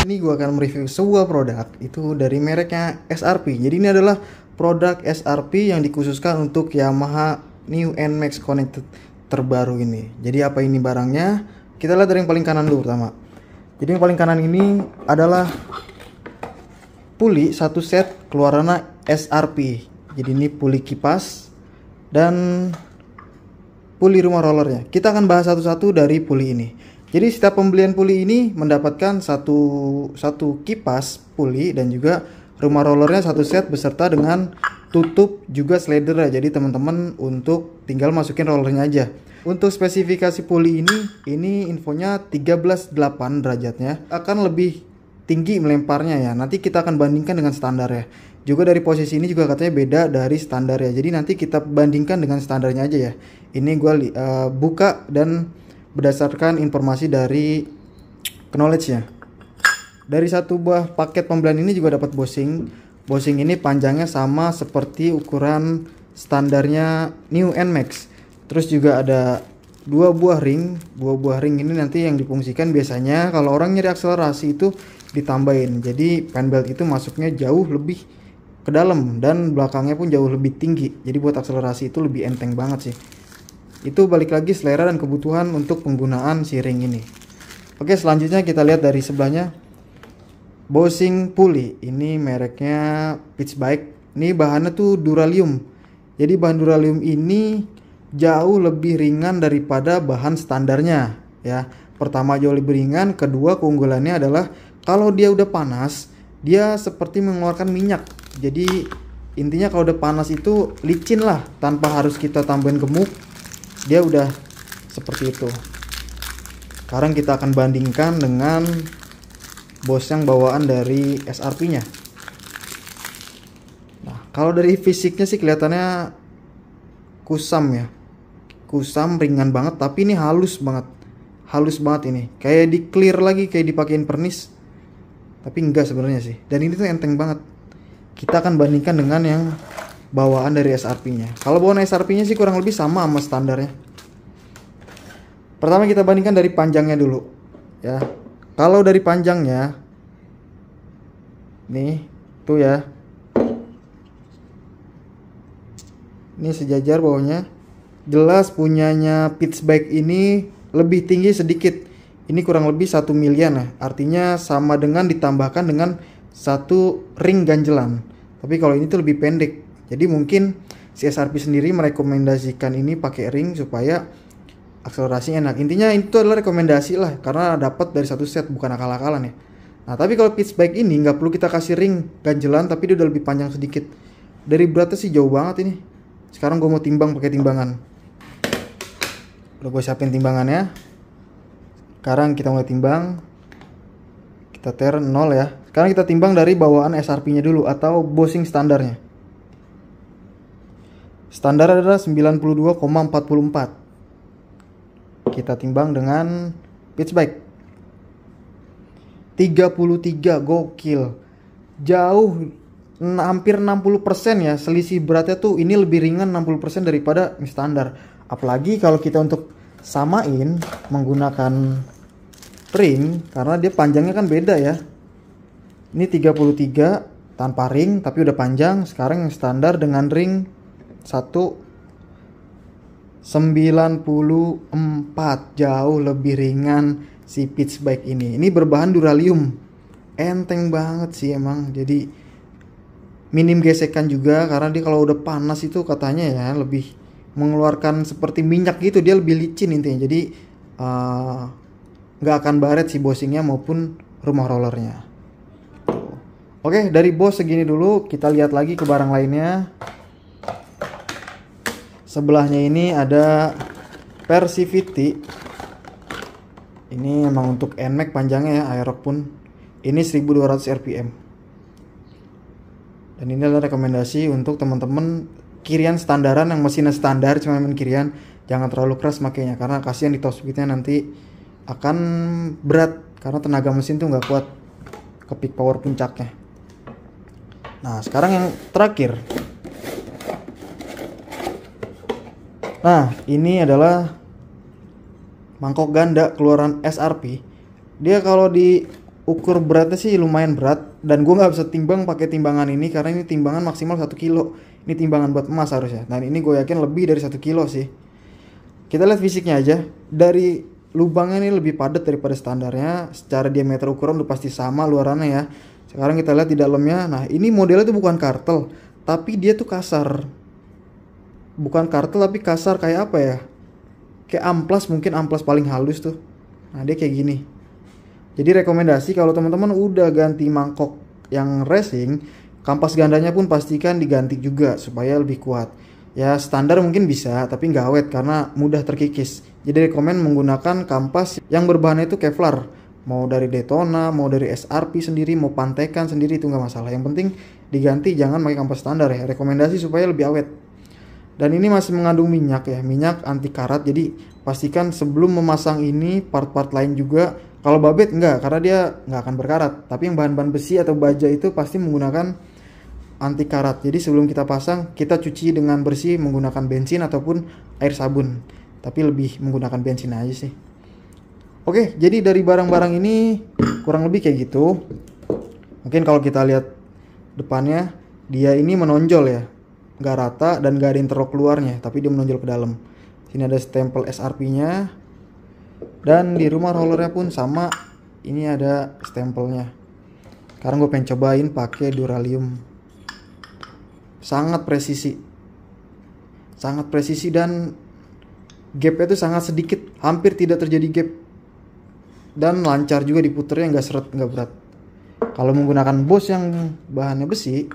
Ini gue akan mereview sebuah produk itu dari mereknya SRP. Jadi ini adalah produk SRP yang dikhususkan untuk Yamaha New NMAX Connected terbaru ini. Jadi apa ini barangnya? Kita lihat dari yang paling kanan dulu pertama. Jadi yang paling kanan ini adalah puli satu set keluarannya SRP. Jadi ini puli kipas dan puli rumah rollernya. Kita akan bahas satu-satu dari puli ini. Jadi setiap pembelian puli ini mendapatkan satu kipas puli dan juga rumah rollernya satu set beserta dengan tutup juga slider ya. Jadi teman-teman untuk tinggal masukin rollernya aja. Untuk spesifikasi puli ini infonya 13.8 derajatnya, akan lebih tinggi melemparnya ya. Nanti kita akan bandingkan dengan standar ya. Juga dari posisi ini juga katanya beda dari standar ya. Jadi nanti kita bandingkan dengan standarnya aja ya. Ini gue buka dan berdasarkan informasi dari knowledge-nya. Dari satu buah paket pembelian ini juga dapat bushing. Bushing ini panjangnya sama seperti ukuran standarnya New NMAX. Terus juga ada dua buah ring. Dua buah ring ini nanti yang difungsikan biasanya kalau orang nyari akselerasi itu ditambahin. Jadi fan belt itu masuknya jauh lebih ke dalam dan belakangnya pun jauh lebih tinggi. Jadi buat akselerasi itu lebih enteng banget sih. Itu balik lagi selera dan kebutuhan untuk penggunaan si ring ini. Oke, selanjutnya kita lihat dari sebelahnya. Bushing pulley. Ini mereknya Pitchbike. Ini bahannya tuh duralium. Jadi bahan duralium ini jauh lebih ringan daripada bahan standarnya ya. Pertama jauh lebih ringan, kedua keunggulannya adalah kalau dia udah panas, dia seperti mengeluarkan minyak. Jadi intinya kalau udah panas itu licin lah, tanpa harus kita tambahin gemuk. Dia udah seperti itu. Sekarang kita akan bandingkan dengan Boss yang bawaan dari SRP-nya. Nah, kalau dari fisiknya sih kelihatannya kusam ya. Kusam, ringan banget, tapi ini halus banget. Halus banget ini. Kayak di clear lagi, kayak dipakein pernis. Tapi enggak sebenarnya sih. Dan ini tuh enteng banget. Kita akan bandingkan dengan yang bawaan dari SRP-nya. Kalau bawaan SRP-nya sih kurang lebih sama standarnya. Pertama kita bandingkan dari panjangnya dulu ya. Kalau dari panjangnya nih tuh ya, ini sejajar bawahnya. Jelas punyanya Pitchbike ini lebih tinggi sedikit. Ini kurang lebih 1 milian ya. Artinya sama dengan ditambahkan dengan satu ring ganjelan. Tapi kalau ini tuh lebih pendek. Jadi mungkin si SRP sendiri merekomendasikan ini pakai ring supaya akselerasinya enak. Intinya itu adalah rekomendasi lah, karena dapat dari satu set, bukan akal-akalan ya. Nah tapi kalau Pitchbike ini nggak perlu kita kasih ring ganjelan, tapi dia udah lebih panjang sedikit. Dari beratnya sih jauh banget ini. Sekarang gue mau timbang pakai timbangan. Udah gue siapin timbangannya. Sekarang kita mulai timbang. Kita ter 0 ya. Sekarang kita timbang dari bawaan SRP-nya dulu atau bushing standarnya. Standar adalah 92,44. Kita timbang dengan Pitchbike 33, gokil. Jauh, hampir 60% ya. Selisih beratnya tuh ini lebih ringan 60% daripada standar. Apalagi kalau kita untuk samain menggunakan ring, karena dia panjangnya kan beda ya. Ini 33 tanpa ring tapi udah panjang. Sekarang yang standar dengan ring 94, jauh lebih ringan si Pitchbike ini. Ini berbahan duralium, enteng banget sih emang. Jadi minim gesekan juga, karena dia kalau udah panas itu katanya ya lebih mengeluarkan seperti minyak gitu. Dia lebih licin intinya. Jadi nggak akan baret si bushingnya maupun rumah rollernya. Oke, dari Boss segini dulu. Kita lihat lagi ke barang lainnya. Sebelahnya ini ada Persivity. Ini emang untuk NMAX panjangnya ya, Aerox pun. Ini 1200 rpm. Dan ini adalah rekomendasi untuk teman-teman kirian standaran yang mesinnya standar, cuma main kirian. Jangan terlalu keras makanya, karena kasihan di top speednya nanti akan berat. Karena tenaga mesin tuh nggak kuat ke peak power puncaknya. Nah sekarang yang terakhir. Nah ini adalah mangkok ganda keluaran SRP. Dia kalau di ukur beratnya sih lumayan berat, dan gue nggak bisa timbang pakai timbangan ini karena ini timbangan maksimal 1 kilo. Ini timbangan buat emas harusnya, dan ini gue yakin lebih dari 1 kilo sih. Kita lihat fisiknya aja. Dari lubangnya ini lebih padat daripada standarnya. Secara diameter ukuran udah pasti sama luarannya ya. Sekarang kita lihat di dalamnya. Nah, ini modelnya tuh bukan kartel, tapi dia tuh kasar. Bukan kartel tapi kasar, kayak apa ya? Kayak amplas, mungkin amplas paling halus tuh. Nah, dia kayak gini. Jadi rekomendasi kalau teman-teman udah ganti mangkok yang racing, kampas gandanya pun pastikan diganti juga supaya lebih kuat. Ya standar mungkin bisa, tapi nggak awet karena mudah terkikis. Jadi rekomen menggunakan kampas yang berbahan itu Kevlar. Mau dari Daytona, mau dari SRP sendiri, mau Pantekan sendiri, itu nggak masalah. Yang penting diganti, jangan pakai kampas standar ya. Rekomendasi supaya lebih awet. Dan ini masih mengandung minyak ya, minyak anti karat. Jadi pastikan sebelum memasang ini part-part lain juga. Kalau babet enggak, karena dia nggak akan berkarat. Tapi yang bahan-bahan besi atau baja itu pasti menggunakan anti karat. Jadi sebelum kita pasang, kita cuci dengan bersih menggunakan bensin ataupun air sabun. Tapi lebih menggunakan bensin aja sih. Oke, jadi dari barang-barang ini kurang lebih kayak gitu. Mungkin kalau kita lihat depannya, dia ini menonjol ya, nggak rata dan nggak ada interlock keluarnya, tapi dia menonjol ke dalam. Sini ada stempel SRP-nya. Dan di rumah rollernya pun sama, ini ada stempelnya. Sekarang gue pengen cobain pakai Duralium. Sangat presisi dan gapnya itu sangat sedikit, hampir tidak terjadi gap, dan lancar juga diputernya, nggak seret, nggak berat. Kalau menggunakan Boss yang bahannya besi,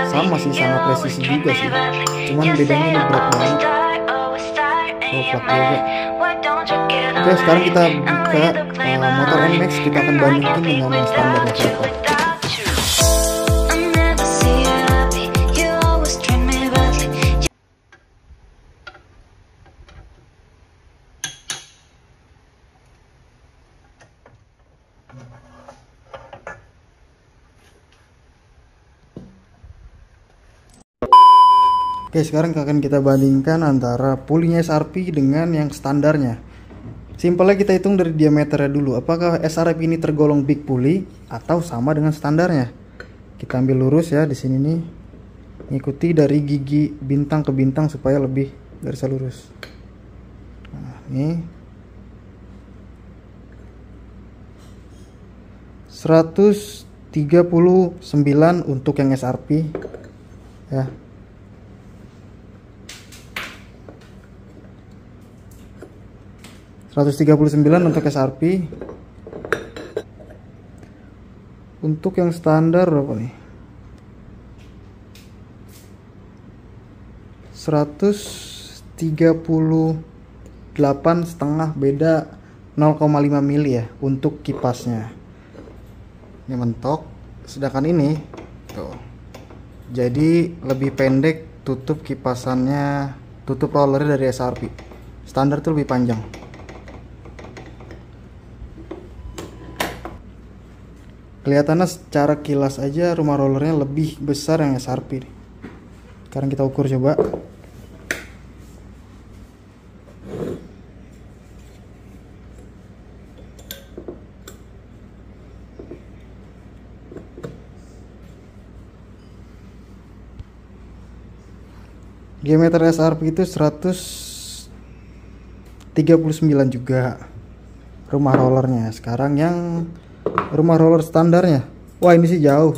sama sih, sangat presisi juga sih, cuman bedanya ini berat banget. Plak juga. Oke, sekarang kita buka motor NMAX, kita akan bandingkan dengan yang standarnya berapa. Oke, sekarang akan kita bandingkan antara pulinya SRP dengan yang standarnya. Simpelnya kita hitung dari diameternya dulu. Apakah SRP ini tergolong big pulley atau sama dengan standarnya? Kita ambil lurus ya di sini nih. Ngikuti dari gigi bintang ke bintang supaya lebih garisnya lurus. Nah, ini 139 untuk yang SRP ya. 139 untuk SRP. Untuk yang standar berapa nih? 138,5, beda 0,5 mili ya untuk kipasnya. Ini mentok, sedangkan ini tuh. Jadi lebih pendek tutup kipasannya, tutup rollernya dari SRP. Standar tuh lebih panjang. Kelihatannya secara kilas aja rumah rollernya lebih besar yang SRP. Sekarang kita ukur coba. Diameter SRP itu 139 juga rumah rollernya. Sekarang yang rumah roller standarnya, wah ini sih jauh.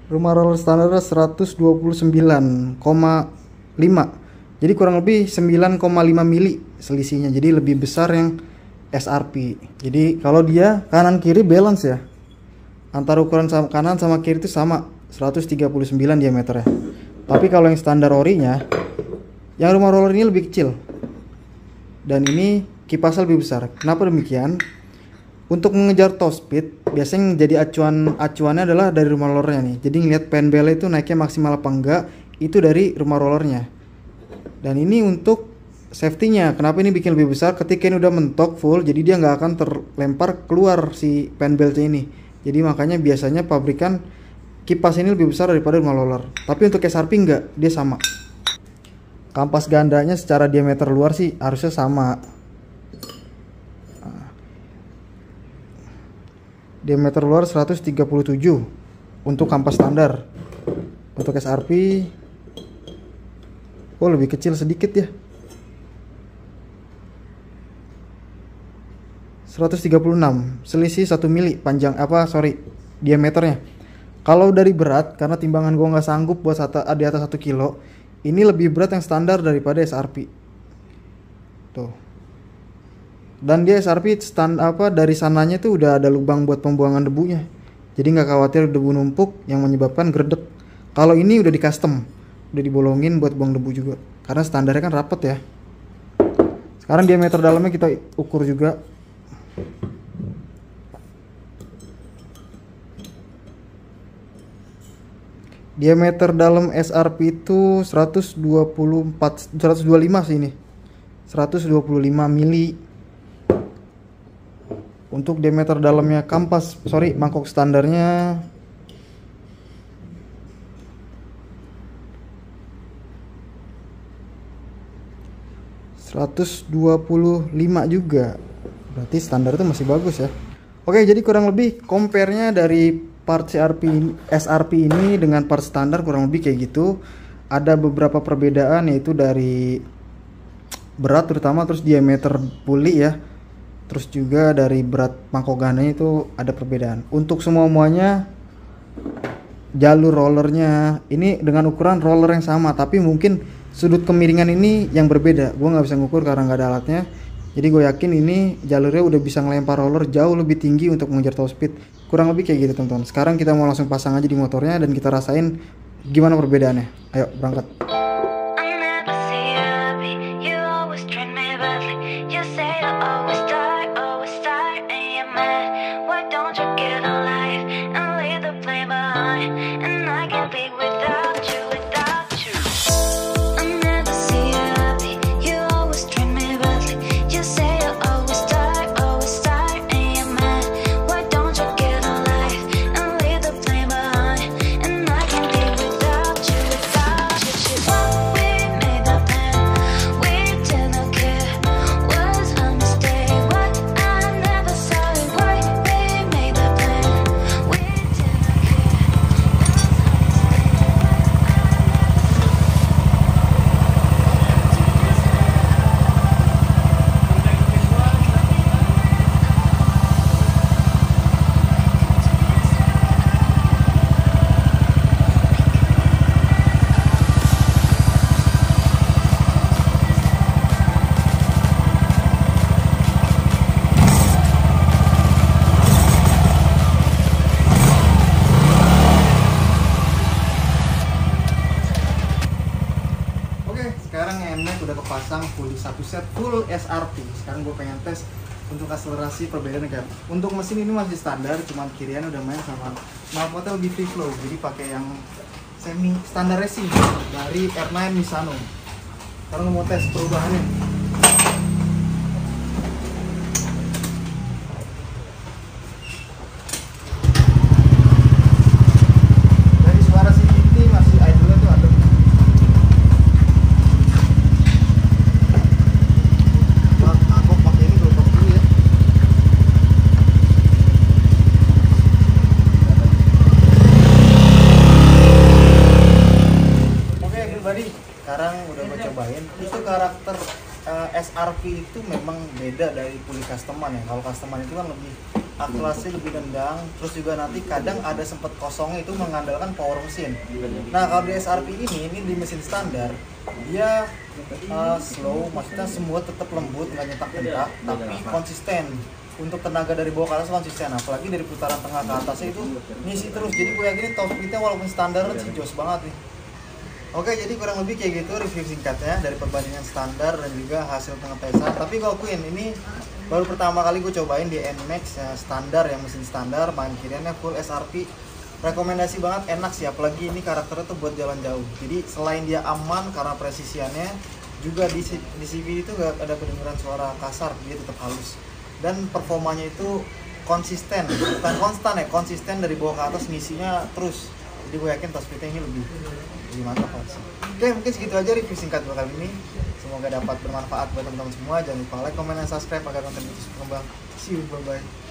Rumah roller standarnya 129,5. Jadi kurang lebih 9,5 mili selisihnya. Jadi lebih besar yang SRP. Jadi kalau dia kanan kiri balance ya, antara ukuran kanan sama kiri itu sama, 139 diameternya. Tapi kalau yang standar orinya, yang rumah roller ini lebih kecil, dan ini kipasnya lebih besar. Kenapa demikian? Untuk mengejar top speed, biasanya jadi acuannya adalah dari rumah rollernya nih. Jadi ngeliat pen bell itu naiknya maksimal apa enggak, itu dari rumah rollernya. Dan ini untuk safety-nya. Kenapa ini bikin lebih besar? Ketika ini udah mentok full, jadi dia nggak akan terlempar keluar si pen beltnya ini. Jadi makanya biasanya pabrikan kipas ini lebih besar daripada rumah roller. Tapi untuk SRP enggak, dia sama. Kampas gandanya secara diameter luar sih harusnya sama. Diameter luar 137 untuk kampas standar. Untuk SRP lebih kecil sedikit ya. 136, selisih 1 mili panjang diameternya. Kalau dari berat, karena timbangan gua nggak sanggup buat di atas 1 kilo, ini lebih berat yang standar daripada SRP. Tuh. Dan dia SRP dari sananya tuh udah ada lubang buat pembuangan debunya. Jadi nggak khawatir debu numpuk yang menyebabkan gredek. Kalau ini udah di custom, udah dibolongin buat buang debu juga. Karena standarnya kan rapet ya. Sekarang diameter dalamnya kita ukur juga. Diameter dalam SRP itu 125 sih ini. 125 mili. Untuk diameter dalamnya mangkok standarnya 125 juga. Berarti standar itu masih bagus ya. Oke, jadi kurang lebih compare-nya dari part SRP ini dengan part standar kurang lebih kayak gitu. Ada beberapa perbedaan, yaitu dari berat terutama, terus diameter puli ya. Terus juga dari berat mangkok gandanya itu ada perbedaan. Untuk semuanya jalur rollernya ini dengan ukuran roller yang sama, tapi mungkin sudut kemiringan ini yang berbeda. Gue nggak bisa ngukur karena nggak ada alatnya. Jadi gue yakin ini jalurnya udah bisa ngelempar roller jauh lebih tinggi untuk mengejar top speed. Kurang lebih kayak gitu teman-teman. Sekarang kita mau langsung pasang aja di motornya dan kita rasain gimana perbedaannya. Ayo berangkat. Udah kepasang satu set full SRP. Sekarang gue pengen tes untuk akselerasi perbedaannya kayak. Untuk mesin ini masih standar, cuman kirian udah main sama knalpotnya lebih free flow, jadi pakai yang semi standar racing dari R9 Misano. Sekarang mau tes perubahannya. Sekarang udah gue cobain, itu karakter SRP itu memang beda dari puli customan ya. Kalau customan itu kan lebih akselerasi lebih nendang, terus juga nanti kadang ada sempet kosongnya itu mengandalkan power mesin. Nah kalau di SRP ini di mesin standar dia slow, maksudnya semua tetap lembut, nggak nyetak-nyetak, tapi konsisten. Untuk tenaga dari bawah ke atas konsisten, apalagi dari putaran tengah ke atasnya itu ngisi terus. Jadi gue yakin top speednya walaupun standar sih jos banget nih. Oke, jadi kurang lebih kayak gitu review singkatnya dari perbandingan standar dan juga hasil pengetesan. Tapi gue akuin ini baru pertama kali gue cobain di NMAX ya, standar yang mesin standar, bahan kiriannya full SRP. Rekomendasi banget, enak sih, apalagi ini karakternya tuh buat jalan jauh. Jadi selain dia aman karena presisiannya, juga di CV itu gak ada kedengeran suara kasar, dia tetap halus. Dan performanya itu konsisten, bukan konstan ya, konsisten dari bawah ke atas ngisinya terus. Jadi gue yakin tas fitnya ini lebih mantap sih. Oke, mungkin segitu aja review singkat gue kali ini. Semoga dapat bermanfaat buat teman-teman semua. Jangan lupa like, comment, dan subscribe agar konten terus berkembang. See you, bye bye.